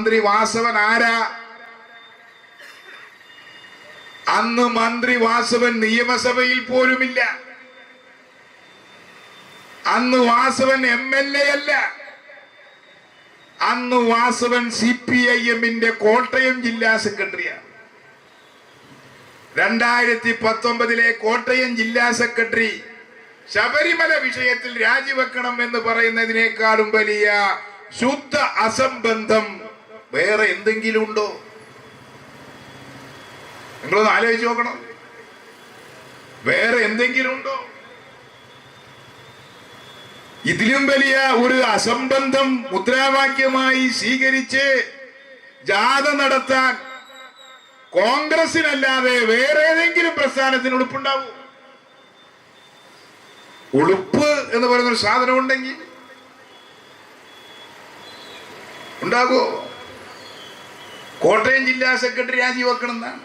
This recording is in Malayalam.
മന്ത്രി വാസവൻ ആരാ? അന്ന് മന്ത്രി വാസവൻ നിയമസഭയിൽ പോലുമില്ല. അന്ന് വാസവൻ MLA അല്ല. അന്ന് വാസവൻ CPIM-ന്റെ കോട്ടയം ജില്ലാ സെക്രട്ടറിയാണ്. 2019 കോട്ടയം ജില്ലാ സെക്രട്ടറി ശബരിമല വിഷയത്തിൽ രാജിവെക്കണം എന്ന് പറയുന്നതിനേക്കാളും വലിയ ശുദ്ധ അസംബന്ധം വേറെ എന്തെങ്കിലും ഉണ്ടോ? നിങ്ങളൊന്ന് ആലോചിച്ച് നോക്കണം. വേറെ എന്തെങ്കിലും ഉണ്ടോ? ഇതിലും വലിയ ഒരു അസംബന്ധം മുദ്രാവാക്യമായി സ്വീകരിച്ച് ജാഥ നടത്താൻ കോൺഗ്രസിനല്ലാതെ വേറെ ഏതെങ്കിലും പ്രസ്ഥാനത്തിന് ഉളുപ്പുണ്ടാവും? ഉളുപ്പ് എന്ന് പറയുന്നൊരു സാധനം ഉണ്ടെങ്കിൽ ഉണ്ടാകുമോ? കോട്ടയം ജില്ലാ സെക്രട്ടറി രാജിവെക്കണം എന്നാണ്.